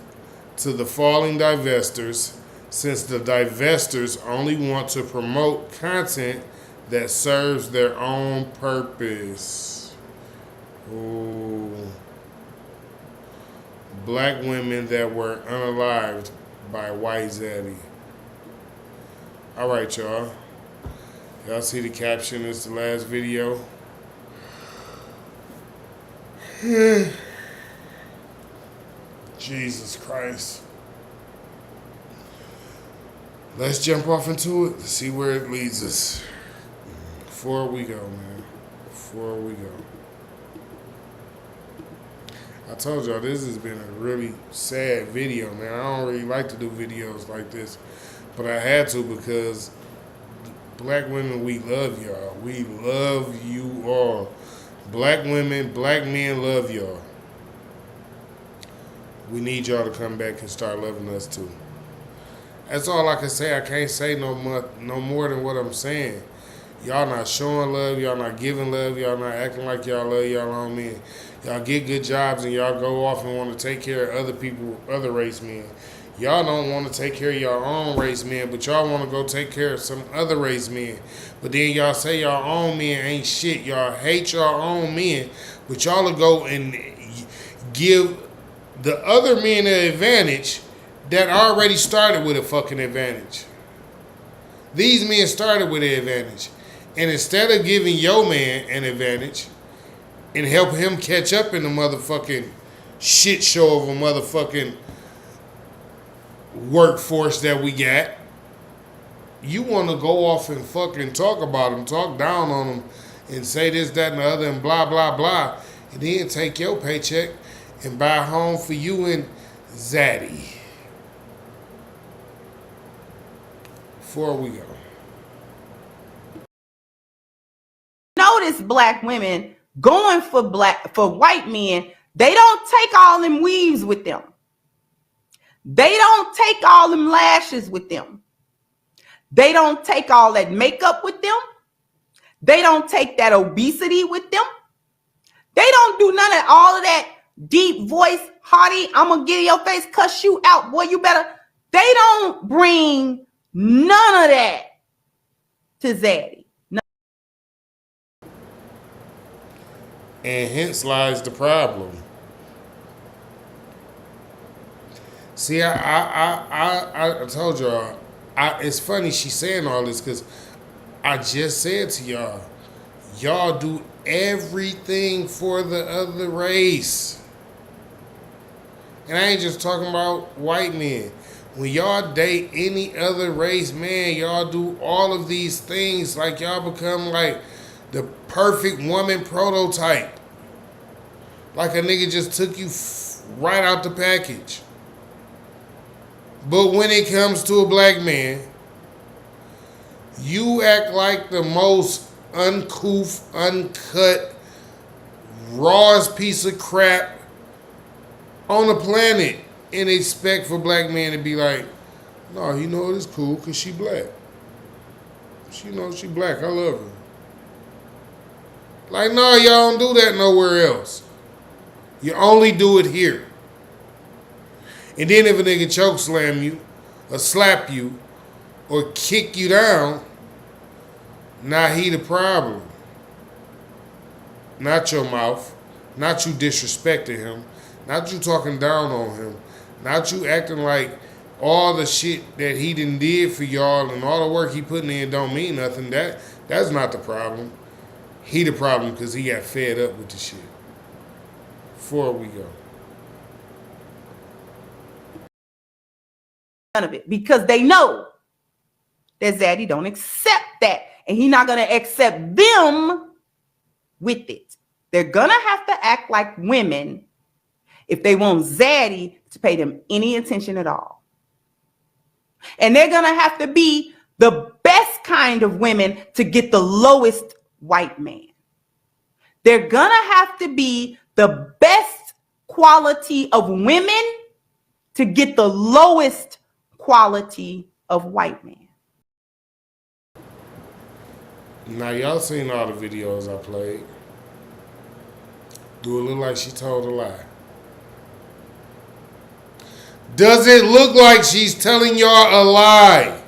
to the falling divestors, since the divestors only want to promote content that serves their own purpose. Ooh. Black women that were unalived by White Zaddy. All right, y'all. Y'all see the caption? It's the last video. Jesus Christ. Let's jump off into it to see where it leads us. Before we go, man. Before we go. I told y'all this has been a really sad video, man. I don't really like to do videos like this, but I had to because black women, we love y'all. We love you all. Black women, black men love y'all. We need y'all to come back and start loving us too. That's all I can say. I can't say no more than what I'm saying. Y'all not showing love. Y'all not giving love. Y'all not acting like y'all love y'all own men. Y'all get good jobs and y'all go off and want to take care of other people, other race men. Y'all don't want to take care of your own race men, but y'all want to go take care of some other race men. But then y'all say y'all own men ain't shit. Y'all hate your own men, but y'all will go and give the other men an advantage that already started with a fucking advantage. These men started with an advantage. And instead of giving your man an advantage and help him catch up in the motherfucking shit show of a motherfucking workforce that we got, you want to go off and fucking talk about them, talk down on them, and say this, that, and the other, and blah, blah, blah, and then take your paycheck and buy a home for you and Zaddy. Before we go. Notice black women going for white men. They don't take all them weaves with them. They don't take all them lashes with them. They don't take all that makeup with them. They don't take that obesity with them. They don't do none of all of that deep voice, haughty, I'm going to get in your face, cuss you out, boy, you better. They don't bring none of that to Zaddy. No. And hence lies the problem. See, I told y'all, it's funny she's saying all this because I just said to y'all do everything for the other race. And I ain't just talking about white men. When y'all date any other race, man, y'all do all of these things like y'all become like the perfect woman prototype. Like a nigga just took you right out the package. But when it comes to a black man, you act like the most uncouth, uncut, rawest piece of crap on the planet and expect for black men to be like, no, you know it's cool because she black. She knows she black. I love her. Like, no, y'all don't do that nowhere else. You only do it here. And then if a nigga choke slam you, or slap you, or kick you down, now he the problem. Not your mouth. Not you disrespecting him. Not you talking down on him. Not you acting like all the shit that he done did for y'all and all the work he putting in don't mean nothing. That's not the problem. He the problem because he got fed up with the shit. Before we go. None of it, because they know that Zaddy don't accept that, and he's not gonna accept them with it. They're gonna have to act like women if they want Zaddy to pay them any attention at all. And they're gonna have to be the best kind of women to get the lowest white man. They're gonna have to be the best quality of women to get the lowest quality of white man. Now y'all seen all the videos I played. Do it look like she told a lie? Does it look like she's telling y'all a lie?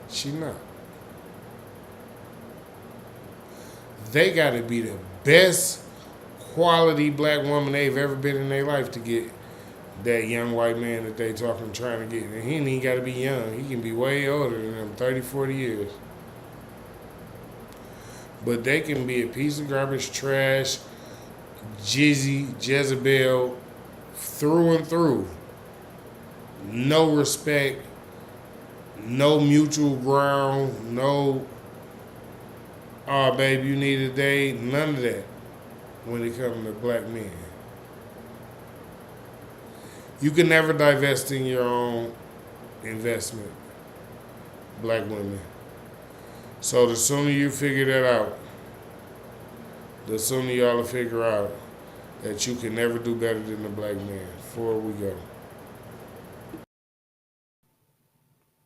She not. They gotta be the best quality black woman they've ever been in their life to get that young white man that they trying to get. And he ain't even gotta be young. He can be way older than them, 30, 40 years. But they can be a piece of garbage, trash, Jizzy, Jezebel, through and through. No respect, no mutual ground, no, oh, babe, you need a date, none of that when it comes to black men. You can never divest in your own investment, black women. So the sooner you figure that out, the sooner y'all will figure out that you can never do better than the black man. Before we go.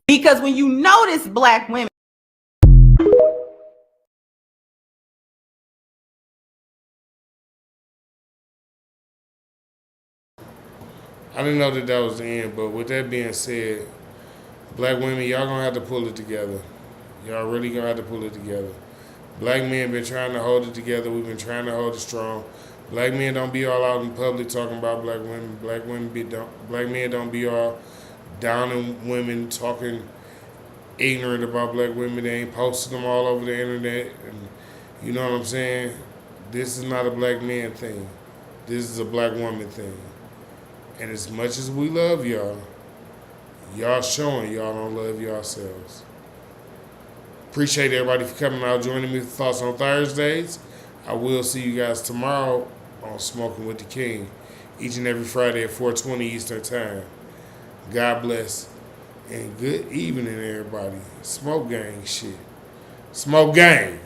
Because when you notice black women, I didn't know that was the end, but with that being said, black women, y'all gonna have to pull it together. Y'all really gonna have to pull it together. Black men been trying to hold it together. We've been trying to hold it strong. Black men don't be all out in public talking about black women. Black men don't be all downing women, talking ignorant about black women. They ain't posting them all over the internet. And you know what I'm saying? This is not a black man thing. This is a black woman thing. And as much as we love y'all, y'all showing y'all don't love yourselves. Appreciate everybody for coming out, joining me for Thoughts on Thursdays. I will see you guys tomorrow on Smoking with the King, each and every Friday at 4:20 Eastern Time. God bless and good evening, everybody. Smoke gang shit. Smoke gang.